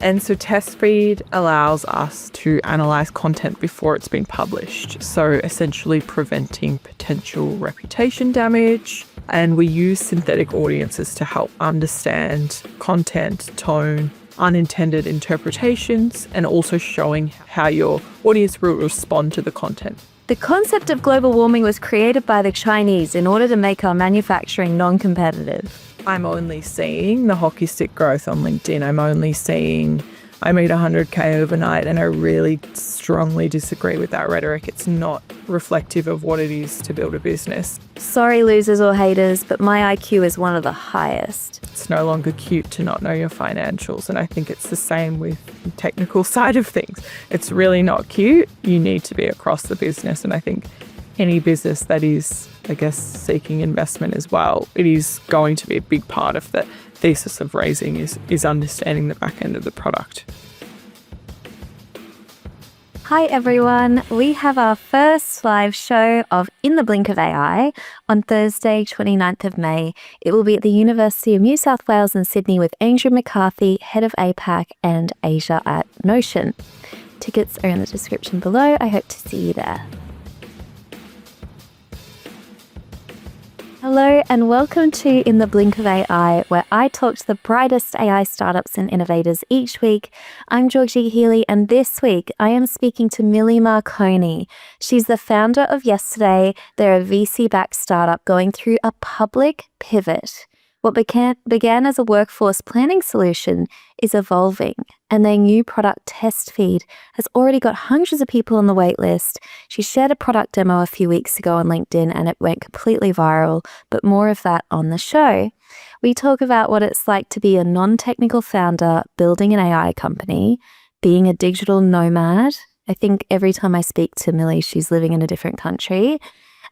And so test feed allows us to analyze content before it's been published. So essentially preventing potential reputation damage. And we use synthetic audiences to help understand content, tone, unintended interpretations, and also showing how your audience will respond to the content. The concept of global warming was created by the Chinese in order to make our manufacturing non-competitive. I'm only seeing the hockey stick growth on LinkedIn. I'm only seeing I made 100K overnight, and I really strongly disagree with that rhetoric. It's not reflective of what it is to build a business. Sorry, losers or haters, but my IQ is one of the highest. It's no longer cute to not know your financials, and I think it's the same with the technical side of things. It's really not cute. You need to be across the business, and I think any business that is, seeking investment as well, it is going to be a big part of the thesis of raising is understanding the back end of the product. Hi everyone, we have our first live show of In the Blink of AI on Thursday, 29th of May. It will be at the University of New South Wales in Sydney with Andrew McCarthy, Head of APAC and Asia at Notion. Tickets are in the description below. I hope to see you there. Hello and welcome to In the Blink of AI, where I talk to the brightest AI startups and innovators each week. I'm Georgie Healy, and this week I am speaking to Millie Marconi. She's the founder of Yesterday. They're a VC-backed startup going through a public pivot. What began as a workforce planning solution is evolving, and their new product test feed has already got hundreds of people on the wait list. She shared a product demo a few weeks ago on LinkedIn and it went completely viral, but more of that on the show. We talk about what it's like to be a non-technical founder building an AI company, being a digital nomad. I think every time I speak to Millie, she's living in a different country.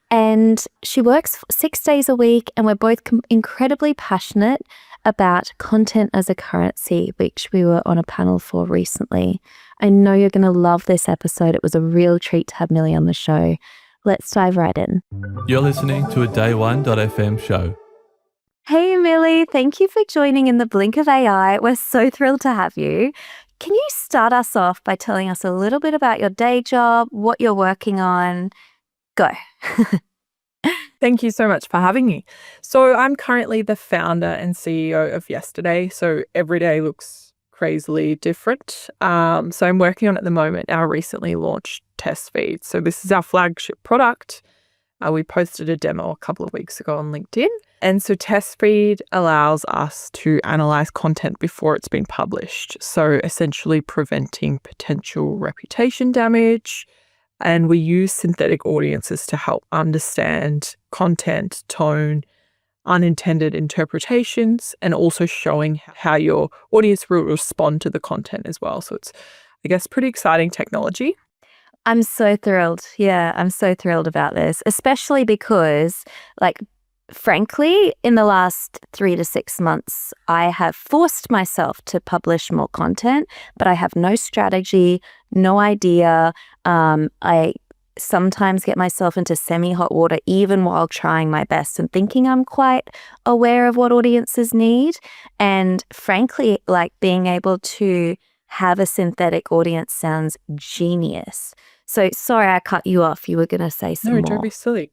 And she works 6 days a week, and we're both incredibly passionate about content as a currency, which we were on a panel for recently. I know you're going to love this episode. It was a real treat to have Millie on the show. Let's dive right in. You're listening to a Day1.fm show. Hey, Millie. Thank you for joining In the Blink of AI. We're so thrilled to have you. Can you start us off by telling us a little bit about your day job, what you're working on? Go. Thank you so much for having me. So I'm currently the founder and CEO of Yesterday. So every day looks crazily different. So I'm working on at the moment our recently launched test feed. So this is our flagship product. We posted a demo a couple of weeks ago on LinkedIn. And so test feed allows us to analyze content before it's been published. So essentially preventing potential reputation damage. And we use synthetic audiences to help understand content, tone, unintended interpretations, and also showing how your audience will respond to the content as well. So it's, pretty exciting technology. I'm so thrilled. Yeah, I'm so thrilled about this, especially because, frankly, in the last 3 to 6 months, I have forced myself to publish more content, but I have no strategy, no idea. I sometimes get myself into semi-hot water even while trying my best and thinking I'm quite aware of what audiences need. And frankly, being able to have a synthetic audience sounds genius. So sorry I cut you off. You were going to say some more. No, don't be silly.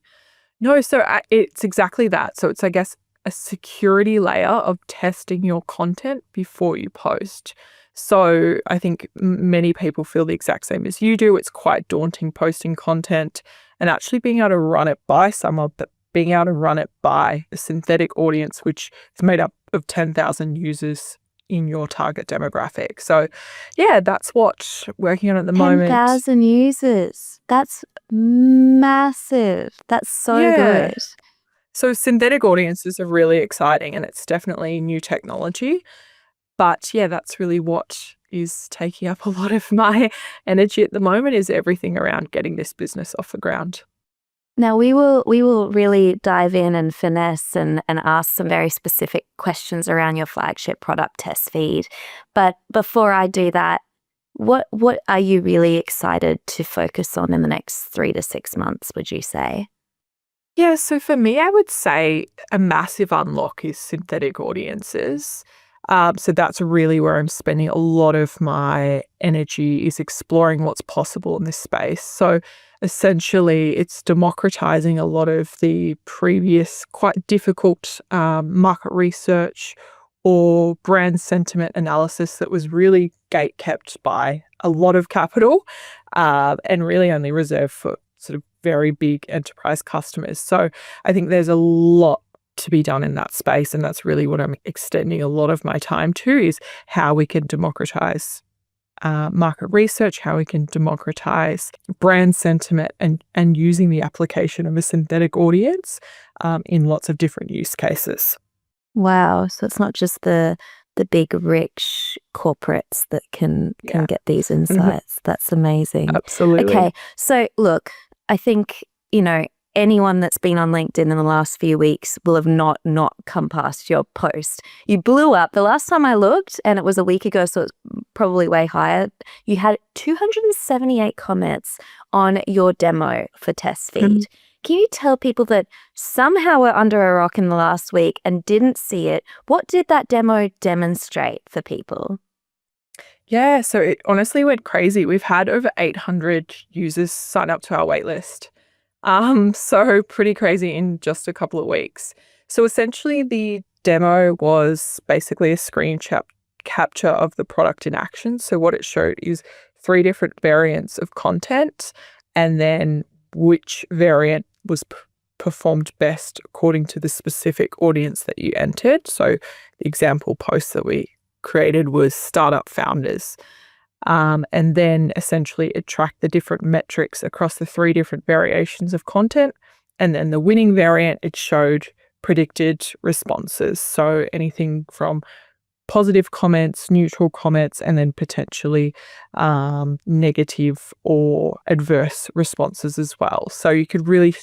No, so it's exactly that. So it's, a security layer of testing your content before you post. So I think many people feel the exact same as you do. It's quite daunting posting content and actually being able to run it by someone, but being able to run it by a synthetic audience, which is made up of 10,000 users in your target demographic. So yeah, that's what we're working on at the moment. 10,000 users. That's massive. That's so good. So synthetic audiences are really exciting, and it's definitely new technology. But yeah, that's really what is taking up a lot of my energy at the moment, is everything around getting this business off the ground. Now, we will really dive in and finesse and ask some very specific questions around your flagship product test feed. But before I do that, what are you really excited to focus on in the next 3 to 6 months, would you say? Yeah, so for me, I would say a massive unlock is synthetic audiences. So that's really where I'm spending a lot of my energy, is exploring what's possible in this space. So essentially, it's democratizing a lot of the previous quite difficult market research or brand sentiment analysis that was really gate-kept by a lot of capital, and really only reserved for sort of very big enterprise customers. So I think there's a lot to be done in that space, and that's really what I'm extending a lot of my time to, is how we can democratize market research, how we can democratize brand sentiment, and using the application of a synthetic audience in lots of different use cases. Wow. So it's not just the big rich corporates that can get these insights. That's amazing. Absolutely. Okay. So look, I think, anyone that's been on LinkedIn in the last few weeks will have not come past your post. You blew up. The last time I looked, and it was a week ago, so it's probably way higher, you had 278 comments on your demo for Test Feed. Can you tell people that somehow were under a rock in the last week and didn't see it? What did that demo demonstrate for people? Yeah, so it honestly went crazy. We've had over 800 users sign up to our waitlist. So pretty crazy in just a couple of weeks. So essentially the demo was basically a screen capture of the product in action. So what it showed is 3 different variants of content, and then which variant was performed best according to the specific audience that you entered. So the example post that we created was startup founders. And then essentially it tracked the different metrics across the 3 different variations of content. And then the winning variant, it showed predicted responses. So anything from positive comments, neutral comments, and then potentially negative or adverse responses as well. So you could really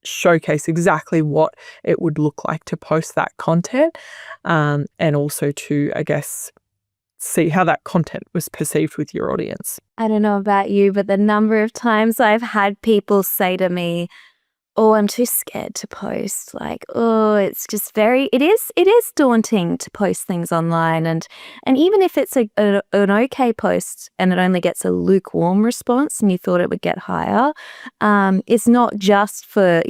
showcase exactly what it would look like to post that content, and also to, I guess, see how that content was perceived with your audience. I don't know about you, but the number of times I've had people say to me, "Oh, I'm too scared to post." Like, "Oh, it's just it is daunting to post things online." And even if it's an okay post and it only gets a lukewarm response and you thought it would get higher, it's not just for,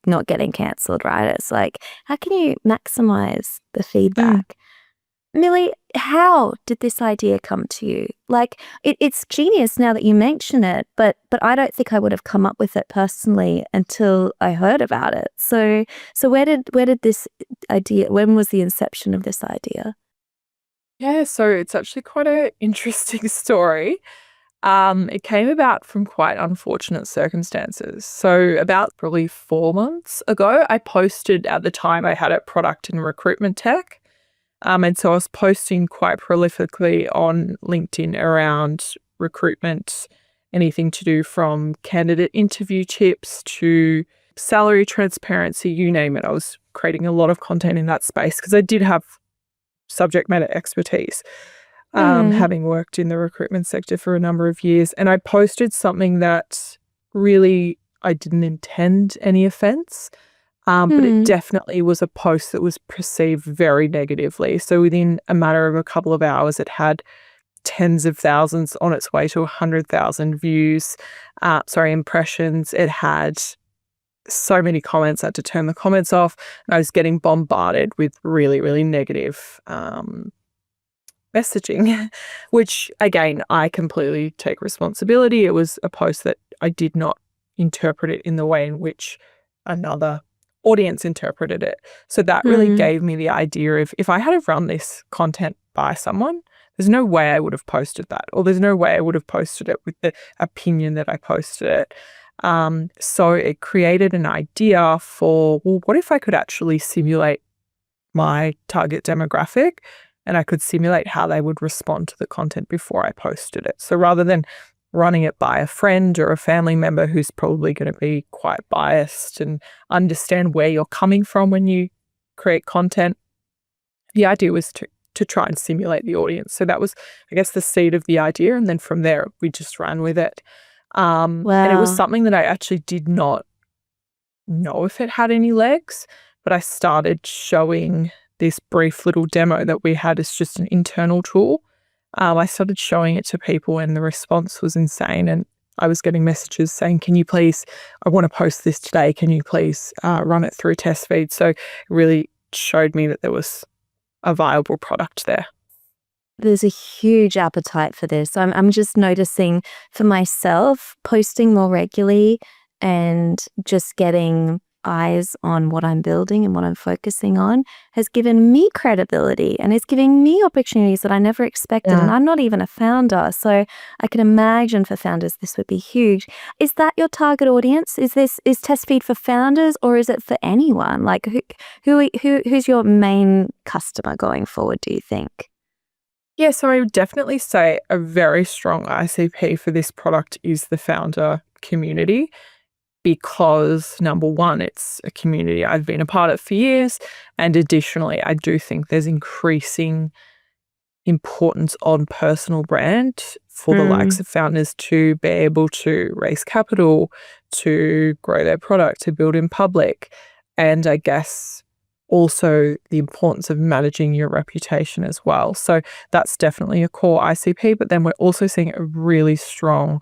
not getting cancelled, right? It's like, how can you maximize the feedback? Millie, how did this idea come to you? Like, it's genius now that you mention it, but I don't think I would have come up with it personally until I heard about it. So where did this idea, when was the inception of this idea? Yeah, so it's actually quite an interesting story. It came about from quite unfortunate circumstances. So about probably 4 months ago, I posted, at the time I had a product in recruitment tech. And so I was posting quite prolifically on LinkedIn around recruitment, anything to do from candidate interview tips to salary transparency, you name it. I was creating a lot of content in that space because I did have subject matter expertise, having worked in the recruitment sector for a number of years. And I posted something that really, I didn't intend any offense. But it definitely was a post that was perceived very negatively. So within a matter of a couple of hours, it had tens of thousands, on its way to 100,000 views, impressions. It had so many comments. I had to turn the comments off. And I was getting bombarded with really, really negative messaging, which, again, I completely take responsibility. It was a post that I did not interpret it in the way in which another audience interpreted it. So that really gave me the idea of, if I had have run this content by someone, there's no way I would have posted that, or there's no way I would have posted it with the opinion that I posted it. So it created an idea for, well, what if I could actually simulate my target demographic, and I could simulate how they would respond to the content before I posted it. So rather than running it by a friend or a family member who's probably going to be quite biased and understand where you're coming from when you create content, the idea was to try and simulate the audience. So that was, I guess, the seed of the idea. And then from there, we just ran with it. And it was something that I actually did not know if it had any legs, but I started showing this brief little demo that we had as just an internal tool. I started showing it to people and the response was insane. And I was getting messages saying, can you please, I want to post this today. Can you please run it through test feed? So it really showed me that there was a viable product there. There's a huge appetite for this. I'm just noticing for myself, posting more regularly and just getting eyes on what I'm building and what I'm focusing on has given me credibility and is giving me opportunities that I never expected. Yeah. And I'm not even a founder. So I can imagine for founders, this would be huge. Is that your target audience? Is test feed for founders or is it for anyone? Like who's your main customer going forward, do you think? Yeah, so I would definitely say a very strong ICP for this product is the founder community. Because number one, it's a community I've been a part of for years. And additionally, I do think there's increasing importance on personal brand for the likes of founders to be able to raise capital, to grow their product, to build in public. And I guess also the importance of managing your reputation as well. So that's definitely a core ICP. But then we're also seeing a really strong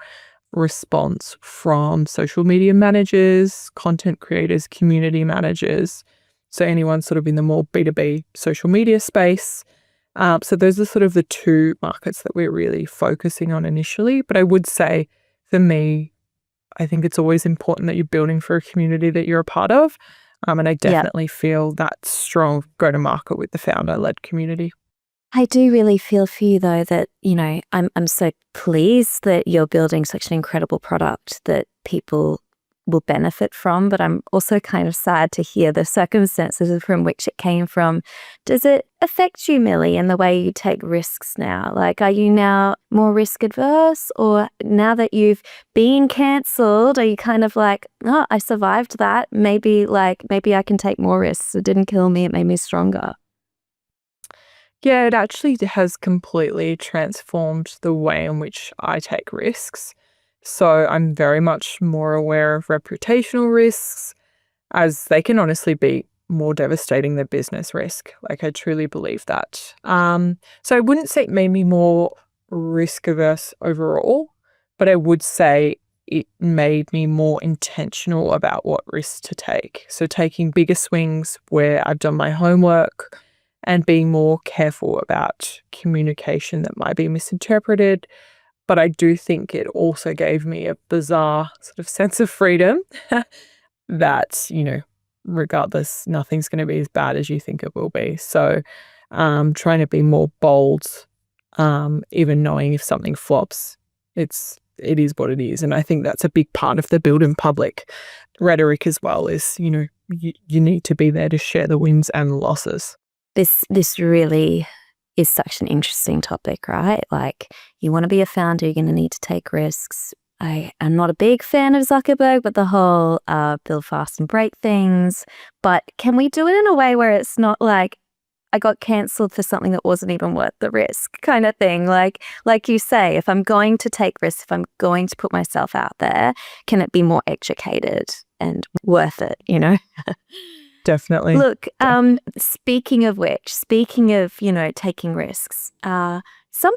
response from social media managers, content creators, community managers. So anyone sort of in the more B2B social media space. So those are sort of the two markets that we're really focusing on initially. But I would say for me, I think it's always important that you're building for a community that you're a part of. And I definitely feel that strong go-to-market with the founder-led community. I do really feel for you though that, I'm so pleased that you're building such an incredible product that people will benefit from, but I'm also kind of sad to hear the circumstances from which it came from. Does it affect you, Millie, in the way you take risks now? Like, are you now more risk adverse, or now that you've been cancelled, are you kind of like, oh, I survived that. Maybe I can take more risks. It didn't kill me. It made me stronger. Yeah, it actually has completely transformed the way in which I take risks. So I'm very much more aware of reputational risks, as they can honestly be more devastating than business risk. Like, I truly believe that. So I wouldn't say it made me more risk averse overall, but I would say it made me more intentional about what risks to take. So taking bigger swings where I've done my homework, and being more careful about communication that might be misinterpreted. But I do think it also gave me a bizarre sort of sense of freedom that, regardless, nothing's going to be as bad as you think it will be. So trying to be more bold, even knowing if something flops, it is what it is. And I think that's a big part of the build in public rhetoric as well is, you need to be there to share the wins and losses. This really is such an interesting topic, right? Like, you want to be a founder, you're going to need to take risks. I am not a big fan of Zuckerberg, but the whole build fast and break things. But can we do it in a way where it's not like I got cancelled for something that wasn't even worth the risk kind of thing? Like you say, if I'm going to take risks, if I'm going to put myself out there, can it be more educated and worth it, Definitely. Look, speaking of taking risks, some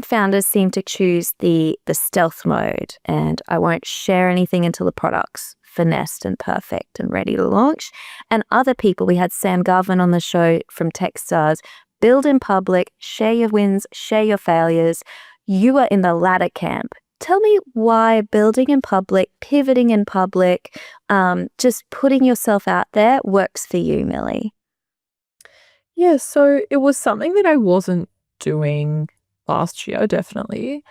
founders seem to choose the stealth mode, and I won't share anything until the product's finessed and perfect and ready to launch. And other people, we had Sam Garvin on the show from Techstars, build in public, share your wins, share your failures. You are in the latter camp. Tell me why building in public, pivoting in public, just putting yourself out there works for you, Millie. Yeah, so it was something that I wasn't doing last year, definitely.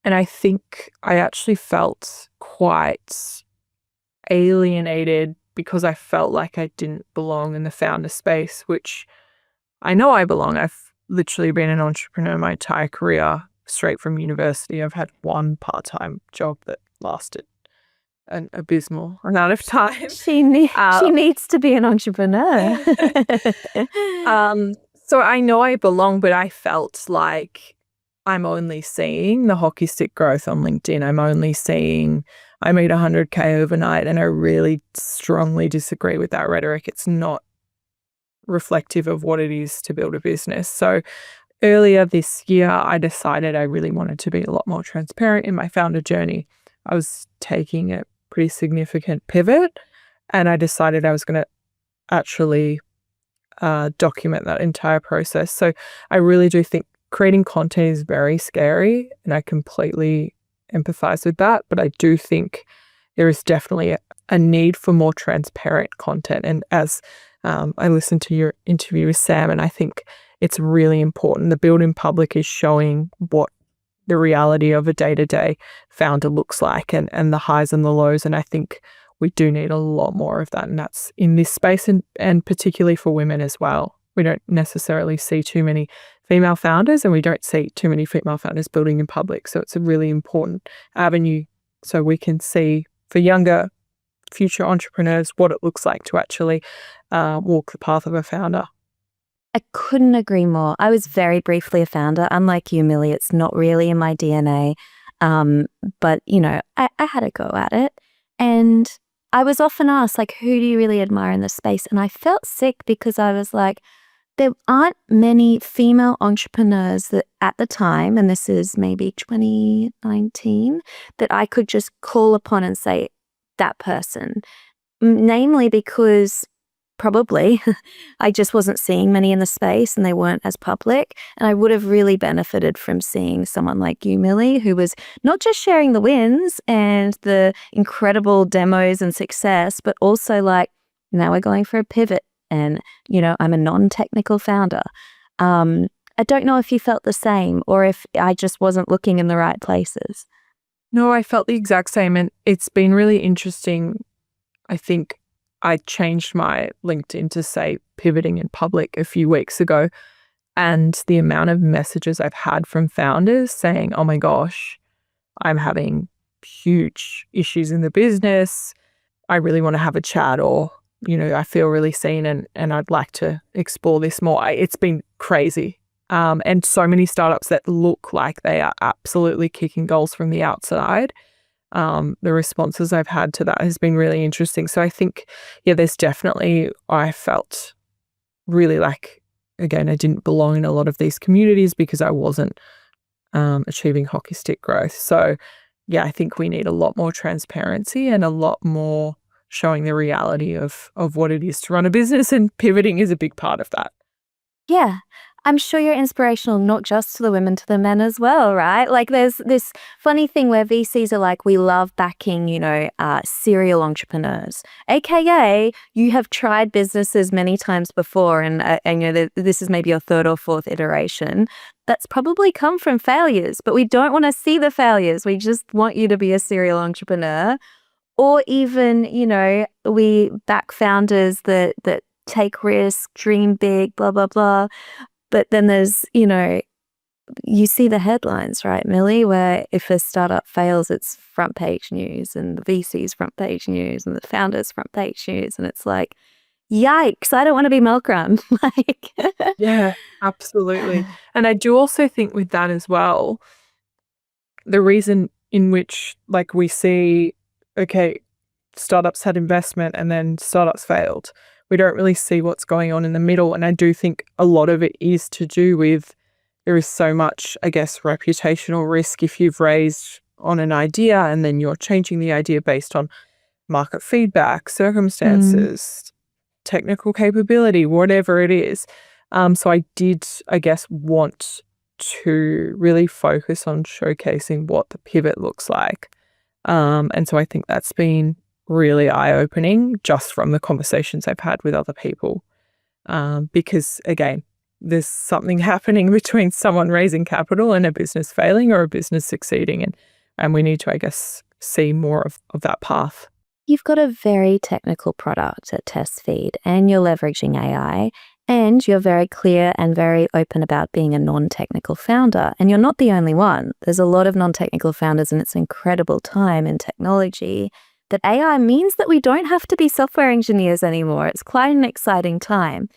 And I think I actually felt quite alienated because I felt like I didn't belong in the founder space, which I know I belong. I've literally been an entrepreneur my entire career. Straight from university, I've had one part-time job that lasted an abysmal amount of time. She needs to be an entrepreneur. So I know I belong, but I felt like I'm only seeing the hockey stick growth on LinkedIn. I'm only seeing I made 100K overnight, and I really strongly disagree with that rhetoric. It's not reflective of what it is to build a business. So earlier this year, I decided I really wanted to be a lot more transparent in my founder journey. I was taking a pretty significant pivot, and I decided I was going to actually document that entire process. So I really do think creating content is very scary, and I completely empathize with that. But I do think there is definitely a need for more transparent content. And as I listened to your interview with Sam, and I think it's really important. The build in public is showing what the reality of a day-to-day founder looks like, and the highs and the lows. And I think we do need a lot more of that. And that's in this space, and particularly for women as well. We don't necessarily see too many female founders, and we don't see too many female founders building in public. So it's a really important avenue so we can see for younger future entrepreneurs what it looks like to actually walk the path of a founder. I couldn't agree more. I was very briefly a founder. Unlike you, Millie, it's not really in my DNA. But, I had a go at it. And I was often asked, like, who do you really admire in this space? And I felt sick because I was like, there aren't many female entrepreneurs that at the time, and this is maybe 2019, that I could just call upon and say, that person. Namely because probably I just wasn't seeing many in the space and they weren't as public. And I would have really benefited from seeing someone like you, Millie, who was not just sharing the wins and the incredible demos and success, but also like, now we're going for a pivot and, I'm a non-technical founder. I don't know if you felt the same or if I just wasn't looking in the right places. No, I felt the exact same. And it's been really interesting. I think I changed my LinkedIn to say pivoting in public a few weeks ago. And the amount of messages I've had from founders saying, oh my gosh, I'm having huge issues in the business. I really want to have a chat, or, I feel really seen and I'd like to explore this more. It's been crazy. And so many startups that look like they are absolutely kicking goals from the outside. The responses I've had to that has been really interesting. So I think, there's definitely, I felt really like, again, I didn't belong in a lot of these communities because I wasn't achieving hockey stick growth. So I think we need a lot more transparency and a lot more showing the reality of what it is to run a business, and pivoting is a big part of that. Yeah. I'm sure you're inspirational, not just to the women, to the men as well, right? Like there's this funny thing where VCs are like, we love backing, serial entrepreneurs, AKA you have tried businesses many times before and this is maybe your third or fourth iteration. That's probably come from failures, but we don't want to see the failures. We just want you to be a serial entrepreneur. Or even, we back founders that take risks, dream big, blah, blah, blah. But then there's, you see the headlines, right, Millie, where if a startup fails, it's front page news, and the VC's front page news, and the founder's front page news. And it's like, yikes, I don't want to be milk run. Yeah, absolutely. And I do also think with that as well, the reason in which we see, okay, startups had investment and then startups failed. We don't really see what's going on in the middle. And I do think a lot of it is to do with, there is so much, I guess, reputational risk if you've raised on an idea and then you're changing the idea based on market feedback, circumstances, technical capability, whatever it is. So I did, I guess, want to really focus on showcasing what the pivot looks like. And so I think that's been really eye-opening just from the conversations I've had with other people. Because, again, there's something happening between someone raising capital and a business failing or a business succeeding. And we need to, I guess, see more of that path. You've got a very technical product at Test Feed, and you're leveraging AI, and you're very clear and very open about being a non-technical founder. And you're not the only one. There's a lot of non-technical founders, and it's incredible time in technology that AI means that we don't have to be software engineers anymore. It's quite an exciting time.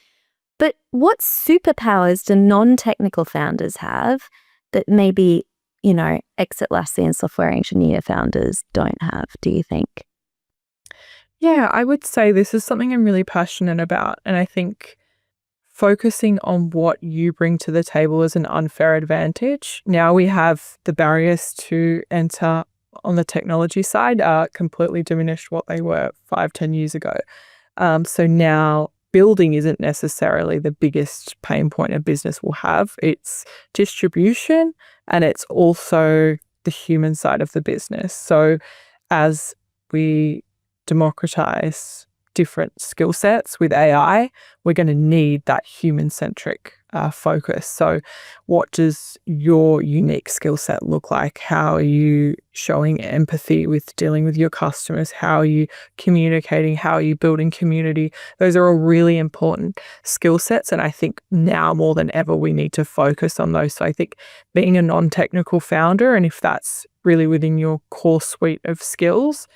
But what superpowers do non-technical founders have that maybe, exit Lassie software engineer founders don't have, do you think? Yeah, I would say this is something I'm really passionate about. And I think focusing on what you bring to the table as an unfair advantage. Now we have the barriers to enter on the technology side are completely diminished what they were 5-10 years ago. So now building isn't necessarily the biggest pain point a business will have. It's distribution, and it's also the human side of the business. So as we democratize different skill sets with AI, we're going to need that human-centric focus. So what does your unique skill set look like? How are you showing empathy with dealing with your customers? How are you communicating? How are you building community? Those are all really important skill sets. And I think now more than ever, we need to focus on those. So I think being a non-technical founder, and if that's really within your core suite of skills,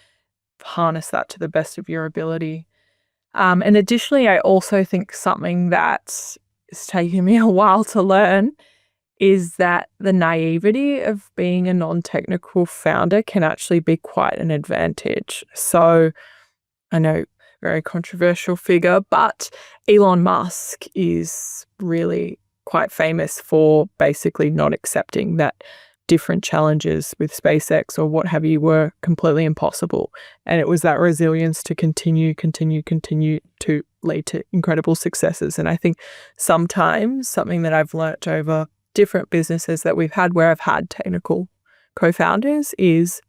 harness that to the best of your ability. And additionally, I also think something that is taking me a while to learn is that the naivety of being a non-technical founder can actually be quite an advantage. So I know, very controversial figure, but Elon Musk is really quite famous for basically not accepting that different challenges with SpaceX or what have you were completely impossible. And it was that resilience to continue to lead to incredible successes. And I think sometimes something that I've learnt over different businesses that we've had where I've had technical co-founders is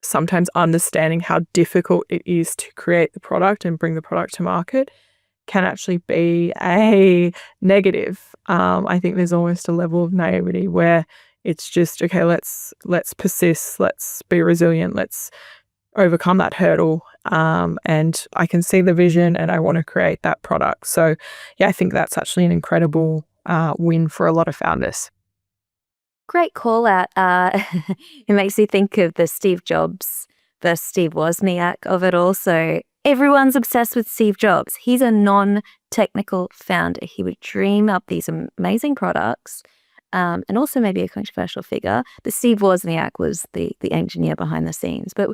sometimes understanding how difficult it is to create the product and bring the product to market can actually be a negative. I think there's almost a level of naivety where it's just, okay, let's persist, let's be resilient, let's overcome that hurdle. And I can see the vision and I want to create that product. So yeah, I think that's actually an incredible win for a lot of founders. Great call out. It makes me think of the Steve Jobs versus Steve Wozniak of it all. So everyone's obsessed with Steve Jobs. He's a non-technical founder. He would dream up these amazing products. And also maybe a controversial figure. But Steve Wozniak was the engineer behind the scenes. But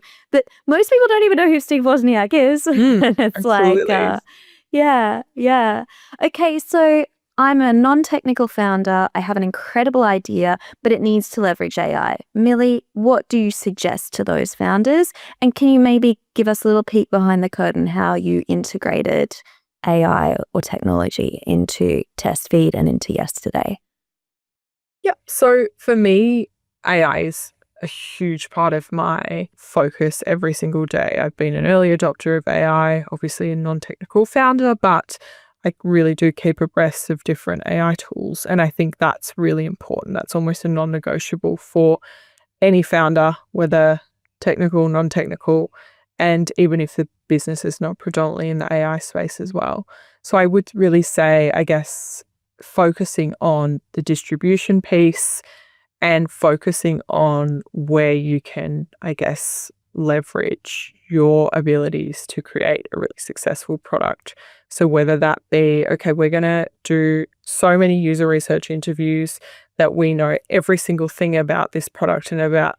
most people don't even know who Steve Wozniak is. It's absolutely. like, yeah. Okay, so I'm a non-technical founder. I have an incredible idea, but it needs to leverage AI. Millie, what do you suggest to those founders? And can you maybe give us a little peek behind the curtain how you integrated AI or technology into Test Feed and into Yesterday? Yeah. So for me, AI is a huge part of my focus every single day. I've been an early adopter of AI, obviously a non-technical founder, but I really do keep abreast of different AI tools. And I think that's really important. That's almost a non-negotiable for any founder, whether technical, non-technical, and even if the business is not predominantly in the AI space as well. So I would really say, I guess, focusing on the distribution piece and focusing on where you can, I guess, leverage your abilities to create a really successful product. So whether that be, okay, we're going to do so many user research interviews that we know every single thing about this product and about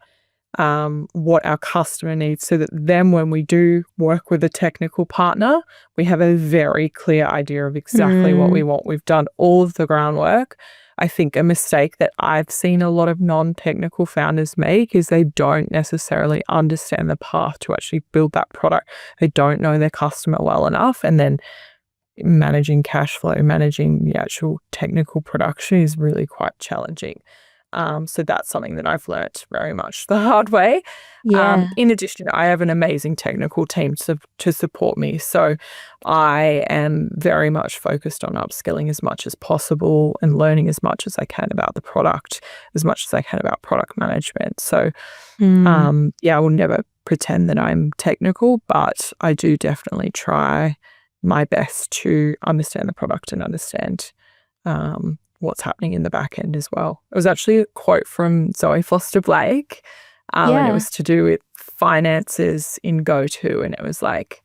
what our customer needs, so that then when we do work with a technical partner, we have a very clear idea of exactly what we want. We've done all of the groundwork. I think a mistake that I've seen a lot of non-technical founders make is they don't necessarily understand the path to actually build that product. They don't know their customer well enough, and then managing cash flow, managing the actual technical production is really quite challenging. So that's something that I've learnt very much the hard way. Yeah. In addition, I have an amazing technical team to support me. So I am very much focused on upskilling as much as possible and learning as much as I can about the product, as much as I can about product management. So I will never pretend that I'm technical, but I do definitely try my best to understand the product and understand what's happening in the back end as well. It was actually a quote from Zoe Foster-Blake, and it was to do with finances in GoTo, and it was like,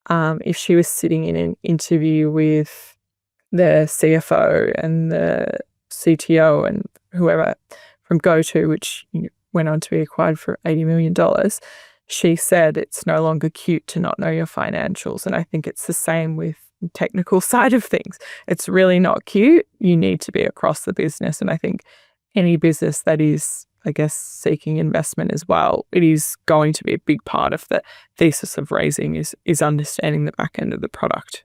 if she was sitting in an interview with the CFO and the CTO and whoever from GoTo, which went on to be acquired for $80 million, she said it's no longer cute to not know your financials. And I think it's the same with technical side of things. It's really not cute. You need to be across the business. And I think any business that is, I guess, seeking investment as well, it is going to be a big part of the thesis of raising is understanding the back end of the product.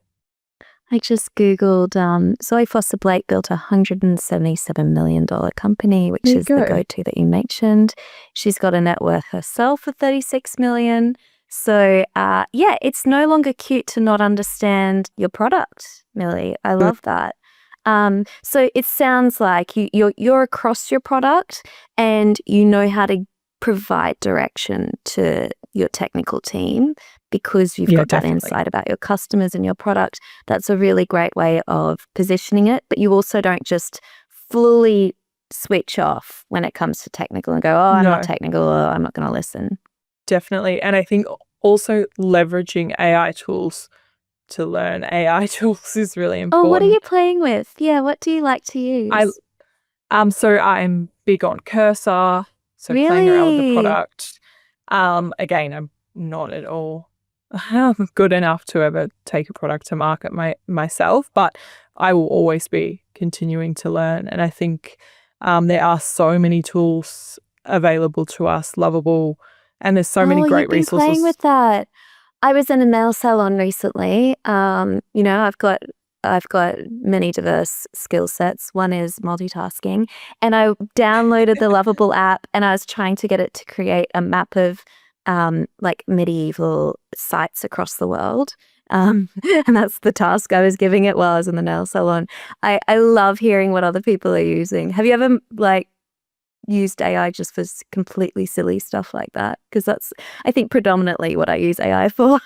I just Googled Zoe Foster-Blake built a $177 million company, which is the go-to that you mentioned. She's got a net worth herself of $36 million. So, yeah, it's no longer cute to not understand your product, Millie. I love that. So it sounds like you're across your product and you know how to provide direction to your technical team because you've got that insight about your customers and your product. That's a really great way of positioning it, but you also don't just fully switch off when it comes to technical and go, oh, I'm not technical, or I'm not going to listen. Definitely. And I think also leveraging AI tools to learn AI tools is really important. Oh, what are you playing with? Yeah, what do you like to use? So I'm big on Cursor, so playing around with the product. Again, I'm not at all good enough to ever take a product to market myself, but I will always be continuing to learn. And I think there are so many tools available to us, lovable, and there's so many great resources. Playing with that. I was in a nail salon recently. I've got many diverse skill sets. One is multitasking, and I downloaded the Lovable app, and I was trying to get it to create a map of like medieval sites across the world. And that's the task I was giving it while I was in the nail salon. I love hearing what other people are using. Have you ever used AI just for completely silly stuff like that? Because that's, I think, predominantly what I use AI for.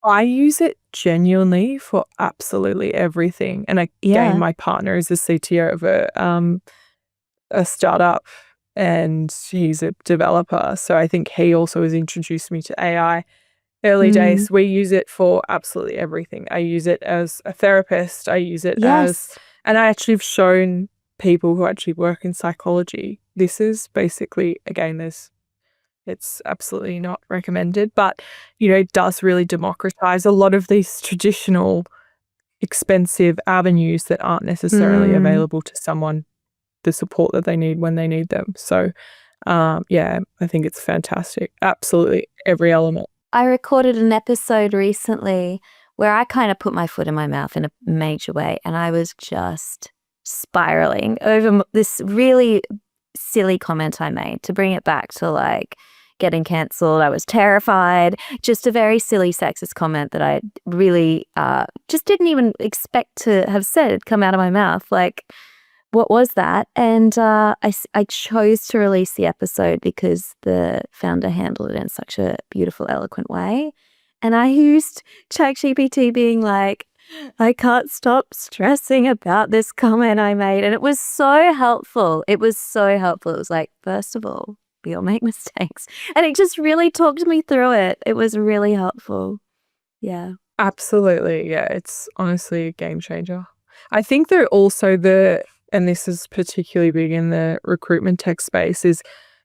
I use it genuinely for absolutely everything. And again, my partner is the CTO of a startup, and he's a developer. So I think he also has introduced me to AI early days. We use it for absolutely everything. I use it as a therapist. I use it and I actually have shown people who actually work in psychology. This is basically, again, it's absolutely not recommended, but, it does really democratize a lot of these traditional expensive avenues that aren't necessarily available to someone, the support that they need when they need them. So, I think it's fantastic. Absolutely every element. I recorded an episode recently where I kind of put my foot in my mouth in a major way, and I was just spiraling over this really silly comment I made. To bring it back to getting cancelled, I was terrified. Just a very silly sexist comment that I really just didn't even expect to have said come out of my mouth. What was that? And I chose to release the episode because the founder handled it in such a beautiful, eloquent way. And I used ChatGPT being like, I can't stop stressing about this comment I made. And it was so helpful. It was like, first of all, we all make mistakes. And it just really talked me through it. It was really helpful. Yeah. Absolutely. Yeah. It's honestly a game changer. I think they're also and this is particularly big in the recruitment tech space, is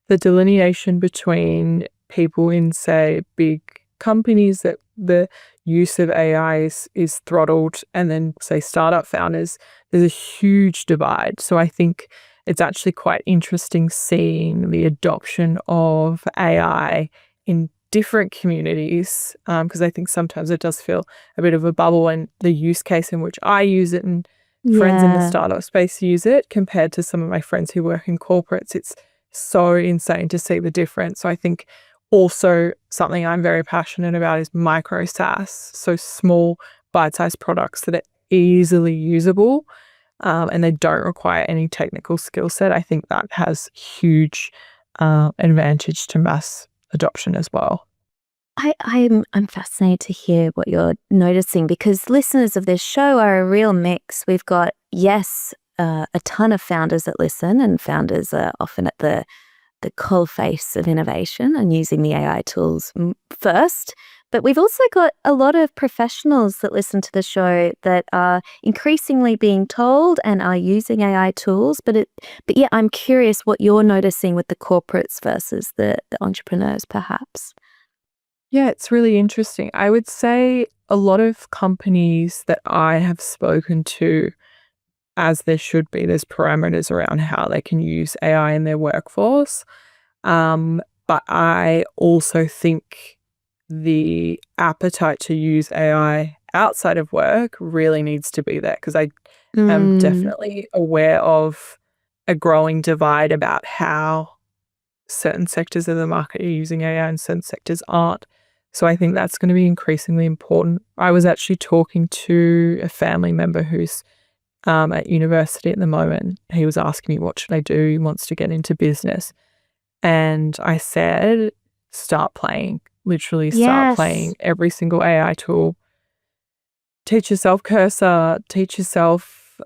the delineation between people in, say, big companies that the use of AI is throttled, and then, say, startup founders. There's a huge divide. So I think it's actually quite interesting seeing the adoption of AI in different communities, because I think sometimes it does feel a bit of a bubble, and the use case in which I use it and friends in the startup space use it compared to some of my friends who work in corporates. It's so insane to see the difference. So I think also something I'm very passionate about is micro SaaS, so small bite-sized products that are easily usable, and they don't require any technical skill set. I think that has huge advantage to mass adoption as well. I'm fascinated to hear what you're noticing, because listeners of this show are a real mix. We've got, a ton of founders that listen, and founders are often at the coalface of innovation and using the AI tools first. But we've also got a lot of professionals that listen to the show that are increasingly being told and are using AI tools. But I'm curious what you're noticing with the corporates versus the entrepreneurs, perhaps. Yeah, it's really interesting. I would say a lot of companies that I have spoken to, as there should be, there's parameters around how they can use AI in their workforce. But I also think the appetite to use AI outside of work really needs to be there because I am Mm, definitely aware of a growing divide about how certain sectors of the market are using AI and certain sectors aren't. So I think that's going to be increasingly important. I was actually talking to a family member who's at university at the moment. He was asking me, what should I do? He wants to get into business. And I said, start playing, literally start yes. playing every single AI tool. Teach yourself Cursor, teach yourself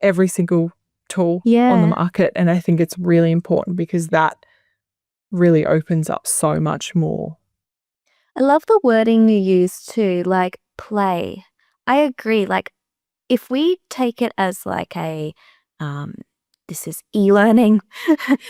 every single tool on the Yeah. market. And I think it's really important because that really opens up so much more. I love the wording you use too, like play. I agree. Like if we take it as like a um this is e-learning,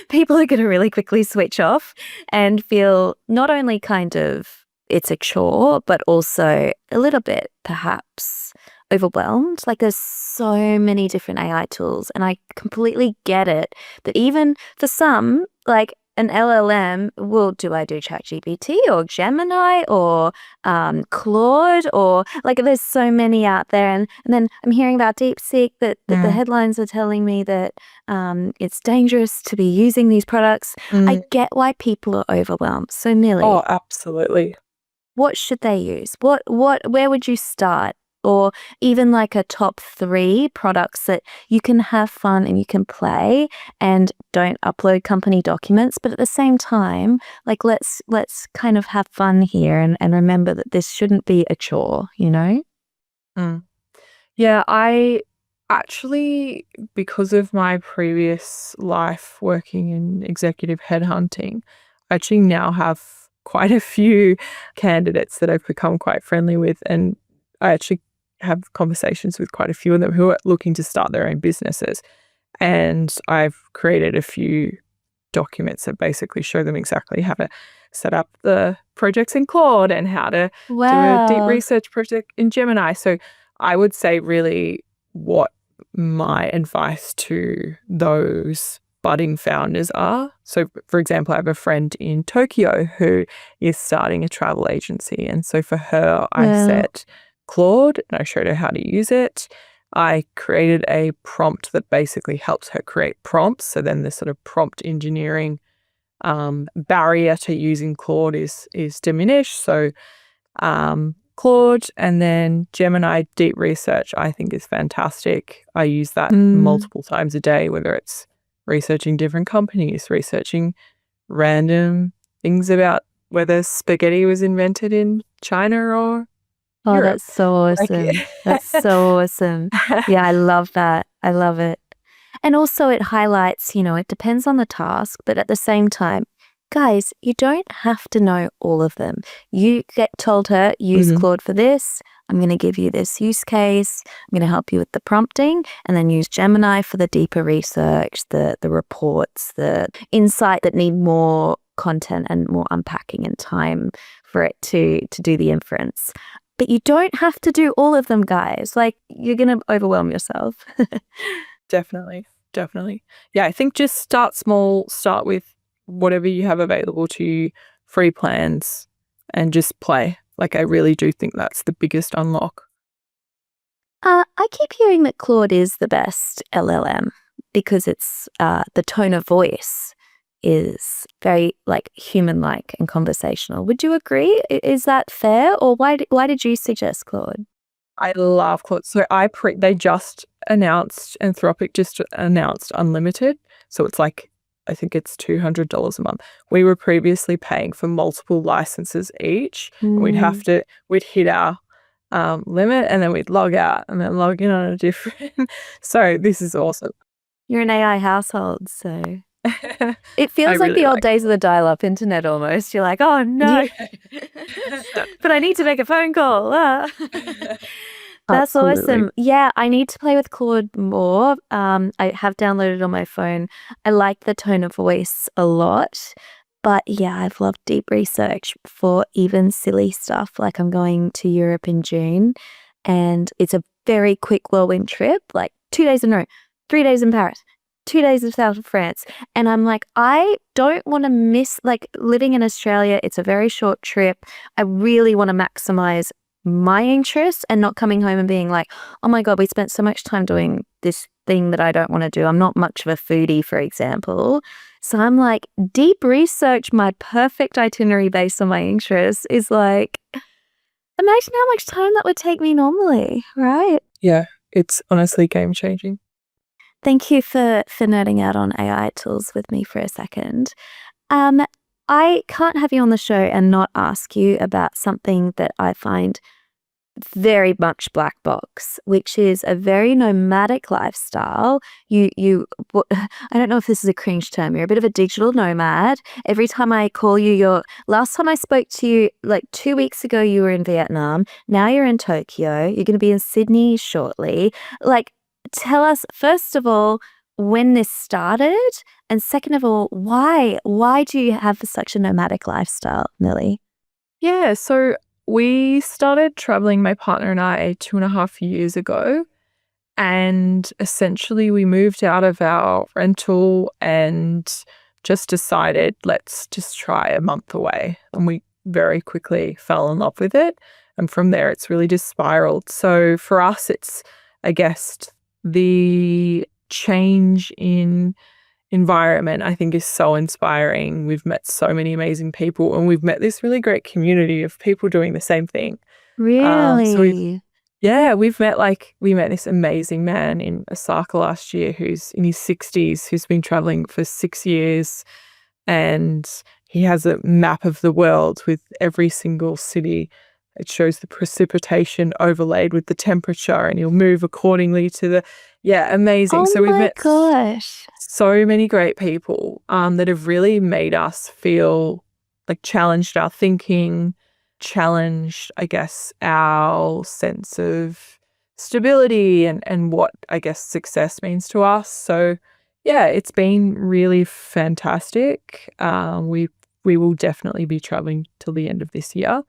people are going to really quickly switch off and feel not only kind of it's a chore, but also a little bit perhaps overwhelmed. Like there's so many different AI tools, and I completely get it that even for some, like an LLM, well, do I do ChatGPT or Gemini or Claude, or like there's so many out there, and then I'm hearing about DeepSeek that the Mm. headlines are telling me that it's dangerous to be using these products. I Mm. get why people are overwhelmed. So Millie, Oh, absolutely. what should they use? Where would you start? Or even like a top 3 products that you can have fun and you can play and don't upload company documents, but at the same time, like let's kind of have fun here and remember that this shouldn't be a chore, you know? Mm. Yeah, I actually, because of my previous life working in executive headhunting, I actually now have quite a few candidates that I've become quite friendly with. And I actually have conversations with quite a few of them who are looking to start their own businesses. And I've created a few documents that basically show them exactly how to set up the projects in Claude and how to do a deep Wow. research project in Gemini. So I would say really what my advice to those budding founders are. So for example, I have a friend in Tokyo who is starting a travel agency. And so for her, I Well, set Claude and I showed her how to use it. I created a prompt that basically helps her create prompts. So then the sort of prompt engineering barrier to using Claude is diminished. So Claude and then Gemini Deep Research I think is fantastic. I use that mm. multiple times a day, whether it's researching different companies, researching random things about whether spaghetti was invented in China or Oh, Europe. that's so Like awesome. That's so awesome. Yeah, I love that. I love it. And also it highlights, it depends on the task, but at the same time, guys, you don't have to know all of them. You get told her, use Mhm. Claude for this. I'm going to give you this use case. I'm going to help you with the prompting, and then use Gemini for the deeper research, the reports, the insight that need more content and more unpacking and time for it to do the inference. But you don't have to do all of them, guys. Like you're going to overwhelm yourself. Definitely, definitely. Yeah, I think just start small, start with whatever you have available to you, free plans, and just play. Like, I really do think that's the biggest unlock. I keep hearing that Claude is the best LLM because it's the tone of voice is very like human-like and conversational. Would you agree? Is that fair, or why did you suggest Claude? I love Claude. So they just announced, Anthropic just announced Unlimited. So it's like, I think it's $200 a month. We were previously paying for multiple licenses each. And Mm. we'd hit our limit and then we'd log out and then log in on a different. So this is awesome. You're an AI household, so it I feels like really the old like days of the dial-up internet almost. You're like, oh no, it. but I need to make a phone call. Ah. That's Absolutely. awesome. Yeah, I need to play with Claude more. I have downloaded on my phone. I like the tone of voice a lot. But yeah, I've loved deep research for even silly stuff. Like I'm going to Europe in June and it's a very quick whirlwind trip, like 2 days in Rome, 3 days in Paris, 2 days in south of France. And I'm like, I don't want to miss, like living in Australia, it's a very short trip. I really want to maximize my interests and not coming home and being like, oh my God, we spent so much time doing this thing that I don't want to do. I'm not much of a foodie, for example. So I'm like, deep research, my perfect itinerary based on my interests is like, imagine how much time that would take me normally, right? Yeah, it's honestly game changing. Thank you for nerding out on AI tools with me for a second. I can't have you on the show and not ask you about something that I find very much black box, which is a very nomadic lifestyle. I don't know if this is a cringe term. You're a bit of a digital nomad. Every time I call you, last time I spoke to you, like 2 weeks ago, you were in Vietnam. Now you're in Tokyo. You're going to be in Sydney shortly. Like, tell us, first of all, when this started, and second of all, why? Why do you have such a nomadic lifestyle, Millie? Yeah, so we started traveling, my partner and I, 2.5 years ago. And essentially, we moved out of our rental and just decided, let's just try a month away. And we very quickly fell in love with it. And from there, it's really just spiraled. So for us, it's, I guess, the change in environment, I think, is so inspiring. We've met so many amazing people and we've met this really great community of people doing the same thing. So Really? we met this amazing man in Osaka last year who's in his 60s, who's been traveling for 6 years, and he has a map of the world with every single city. It shows the precipitation overlaid with the temperature, and he'll move accordingly to the, amazing. Oh So we've my met gosh. so many great people that have really made us feel like challenged our thinking, challenged, I guess, our sense of stability and what, I guess, success means to us. So, yeah, it's been really fantastic. We will definitely be traveling till the end of this year.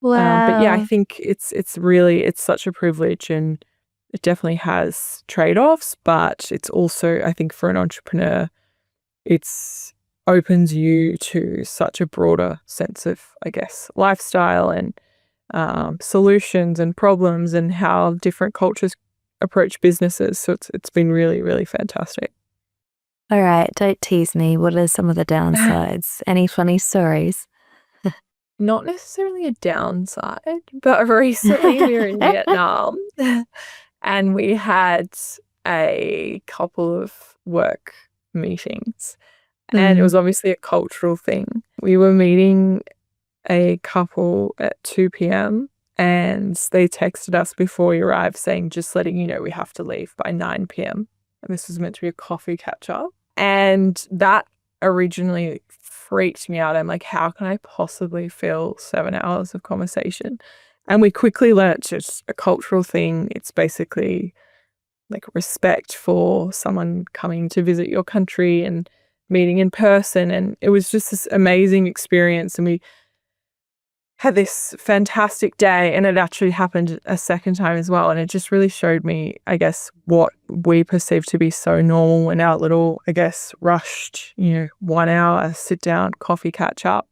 But yeah, I Wow. think it's such a privilege, and it definitely has trade-offs, but it's also, I think, for an entrepreneur, it's opens you to such a broader sense of, I guess, lifestyle and solutions and problems and how different cultures approach businesses. So it's been really, really fantastic. All right, don't tease me. What are some of the downsides? Any funny stories? Not necessarily a downside, but recently we were in Vietnam and we had a couple of work meetings, and it Mm. was obviously a cultural thing. We were meeting a couple at 2 p.m. and they texted us before we arrived saying, just letting you know we have to leave by 9 p.m. And this was meant to be a coffee catch up. And that originally freaked me out. I'm like, how can I possibly fill 7 hours of conversation? And we quickly learnt just a cultural thing. It's basically like respect for someone coming to visit your country and meeting in person. And it was just this amazing experience. And we had this fantastic day, and it actually happened a second time as well. And it just really showed me, I guess, what we perceive to be so normal in our little, I guess, rushed, 1 hour sit down, coffee catch up.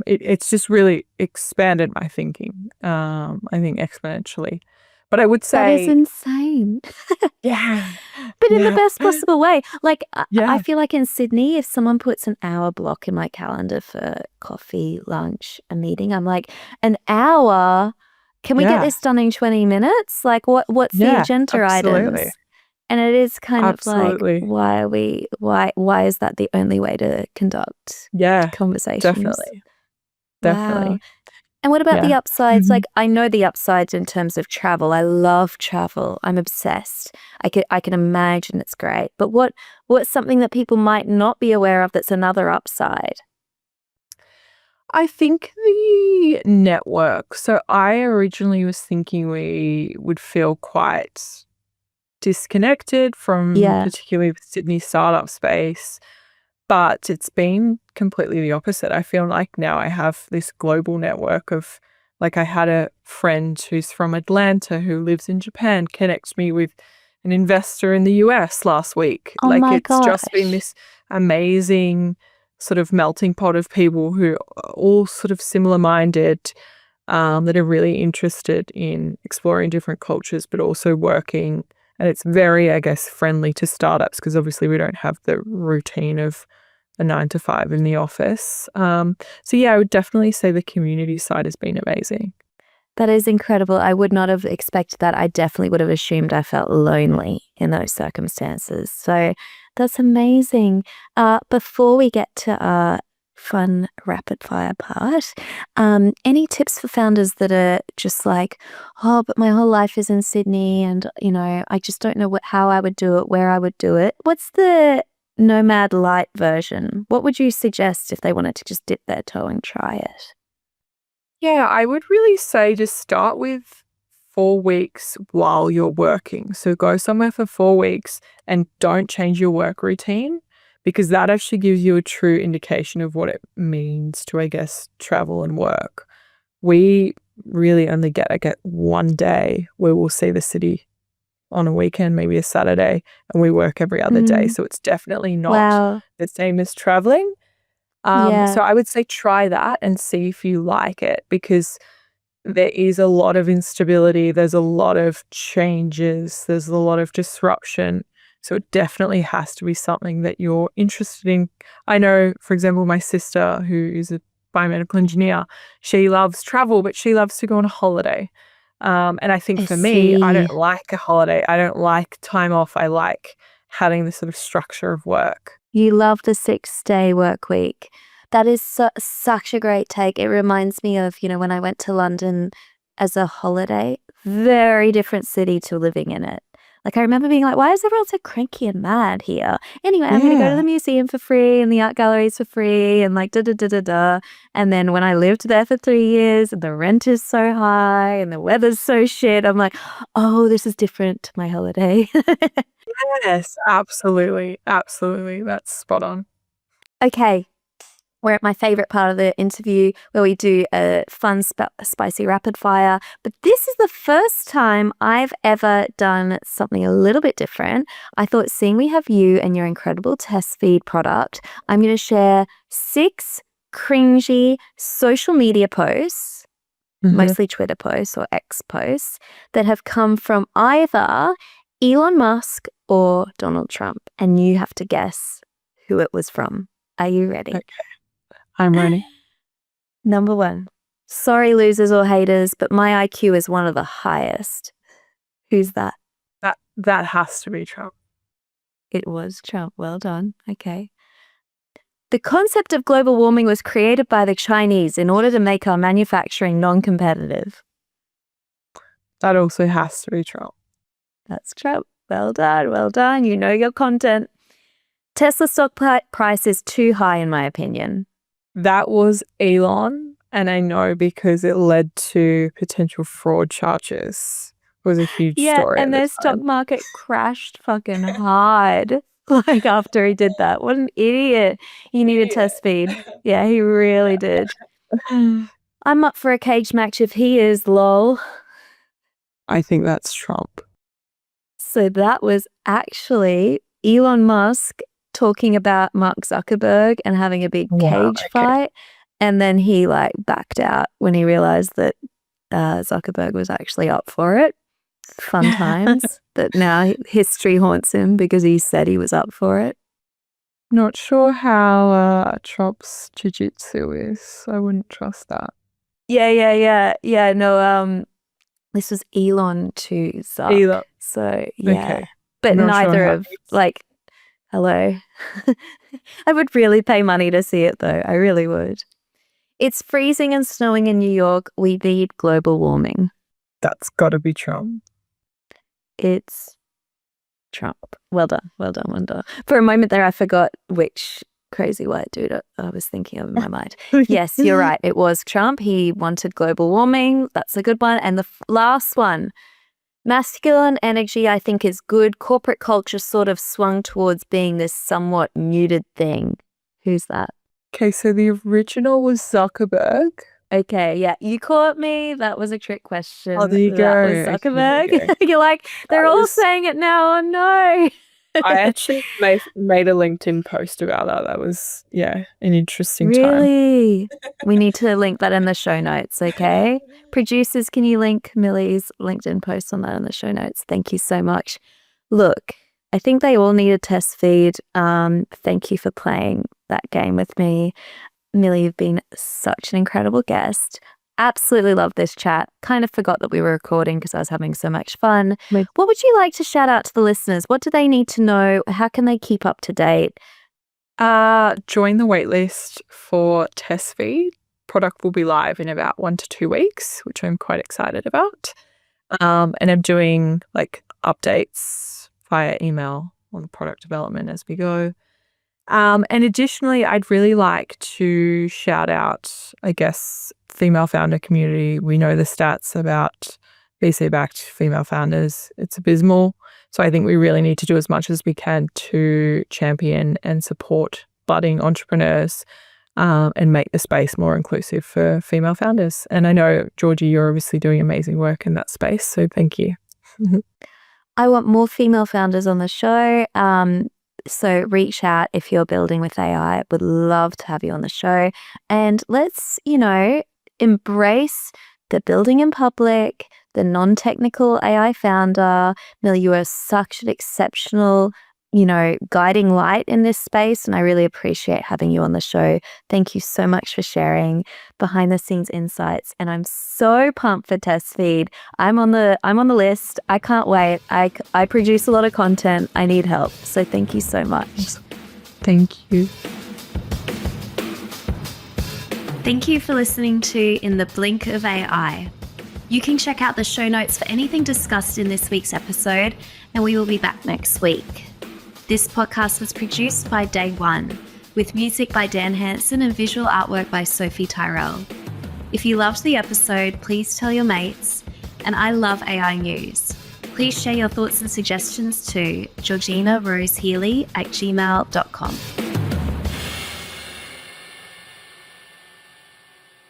It's just really expanded my thinking, I think exponentially. But I would That is say, insane. yeah, But in the yeah, best possible way. Like, I yeah, feel like in Sydney, if someone puts an hour block in my calendar for coffee, lunch, a meeting, I'm like, an hour? Can we get yeah, this done in 20 minutes? Like, what's the yeah, agenda absolutely, items? And it is kind of like, absolutely. why is that the only way to conduct Yeah, conversations? definitely, Wow. definitely. And what about the Yeah. upsides? Mhm. Like, I know the upsides in terms of travel. I love travel. I'm obsessed. I can imagine it's great. But what's something that people might not be aware of that's another upside? I think the network. So I originally was thinking we would feel quite disconnected from Yeah. particularly the Sydney startup space. But it's been completely the opposite. I feel like now I have this global network of, like, I had a friend who's from Atlanta who lives in Japan connect me with an investor in the US last week. Oh Like, my it's just been gosh. this amazing sort of melting pot of people who are all sort of similar minded, that are really interested in exploring different cultures, but also working. And it's very, I guess, friendly to startups because obviously we don't have the routine of a 9 to 5 in the office. So yeah, I would definitely say the community side has been amazing. That is incredible. I would not have expected that. I definitely would have assumed I felt lonely in those circumstances. So that's amazing. Before we get to our fun rapid fire part, any tips for founders that are just like, oh, but my whole life is in Sydney and, I just don't know how I would do it, where I would do it. What's the Nomad Light version? What would you suggest if they wanted to just dip their toe and try it? Yeah, I would really say to start with 4 weeks while you're working. So go somewhere for 4 weeks and don't change your work routine because that actually gives you a true indication of what it means to, I guess, travel and work. We really only get, 1 day where we'll see the city on a weekend, maybe a Saturday, and we work every other day. Mm, So it's definitely not wow. the same as traveling. So Yeah. I would say try that and see if you like it because there is a lot of instability. There's a lot of changes. There's a lot of disruption. So it definitely has to be something that you're interested in. I know, for example, my sister, who is a biomedical engineer, she loves travel, but she loves to go on a holiday. And I think I for me, I see. don't like a holiday. I don't like time off. I like having the sort of structure of work. You love the 6-day work week. That is such a great take. It reminds me of, when I went to London as a holiday, very different city to living in it. Like, I remember being like, why is everyone so cranky and mad here? Anyway, I'm going to go to Yeah. the museum for free and the art galleries for free and like da da da da da. And then when I lived there for 3 years and the rent is so high and the weather's so shit, I'm like, oh, this is different to my holiday. Yes, absolutely. Absolutely. That's spot on. Okay, we're at my favorite part of the interview where we do a fun, spicy rapid fire. But this is the first time I've ever done something a little bit different. I thought, seeing we have you and your incredible test feed product, I'm going to share 6 cringy social media posts, Mhm. mostly Twitter posts or X posts, that have come from either Elon Musk or Donald Trump. And you have to guess who it was from. Are you ready? Okay, I'm ready. Number 1. Sorry, losers or haters, but my IQ is one of the highest. Who's that? That has to be Trump. It was Trump. Well done. Okay. The concept of global warming was created by the Chinese in order to make our manufacturing non-competitive. That also has to be Trump. That's Trump. Well done. Well done. You know your content. Tesla stock price is too high, in my opinion. That was Elon, and I know because it led to potential fraud charges. It was a huge Yeah, story at and the their stock time. market crashed fucking hard. Like, after he did that. What an idiot. He needed test feed. Yeah, he really did. I'm up for a cage match if he is, lol. I think that's Trump. So that was actually Elon Musk talking about Mark Zuckerberg and having a big Wow, cage okay. fight. And then he backed out when he realized that Zuckerberg was actually up for it. Fun times. That now history haunts him because he said he was up for it. Not sure how Trump's jiu-jitsu is. I wouldn't trust that. Yeah. No, this was Elon to Zuck. Elon. So yeah. Okay. But Not sure neither how of hello. I would really pay money to see it though. I really would. It's freezing and snowing in New York. We need global warming. that's got to be Trump. It's Trump. Well done. For a moment there, I forgot which crazy white dude I was thinking of in my mind. Yes, you're right. It was Trump. He wanted global warming. That's a good one. And the last one, masculine energy, I think, is good. Corporate culture sort of swung towards being this somewhat muted thing. Who's that? Okay, so the original was Zuckerberg. Okay, yeah, you caught me. That was a trick question. Oh, there you That was go. Okay, Zuckerberg. there you go. You're like, they're That all was- saying it now. Oh no. I actually made a LinkedIn post about that. That was, an interesting time. Really? We need to link that in the show notes, okay? Producers, can you link Millie's LinkedIn post on that in the show notes? Thank you so much. Look, I think they all need a test feed. Thank you for playing that game with me. Millie, you've been such an incredible guest. Absolutely love this chat. Kind of forgot that we were recording because I was having so much fun. What would you like to shout out to the listeners? What do they need to know? How can they keep up to date? Join the waitlist for test feed. Product will be live in about 1 to 2 weeks, which I'm quite excited about. And I'm doing like updates via email on the product development as we go. And additionally, I'd really like to shout out, I guess, female founder community. We know the stats about VC-backed female founders. It's abysmal. So I think we really need to do as much as we can to champion and support budding entrepreneurs and make the space more inclusive for female founders. And I know, Georgie, you're obviously doing amazing work in that space. So thank you. I want more female founders on the show. So reach out if you're building with AI. Would love to have you on the show. And let's, embrace the building in public, the non-technical AI founder. Millie, you are such an exceptional, guiding light in this space. And I really appreciate having you on the show. Thank you so much for sharing behind the scenes insights. And I'm so pumped for Test Feed. I'm on the list. I can't wait. I produce a lot of content. I need help. So thank you so much. Thank you. Thank you for listening to In the Blink of AI. You can check out the show notes for anything discussed in this week's episode, and we will be back next week. This podcast was produced by Day One, with music by Dan Hansen and visual artwork by Sophie Tyrell. If you loved the episode, please tell your mates. And I love AI news. Please share your thoughts and suggestions to georginarosehealy@gmail.com.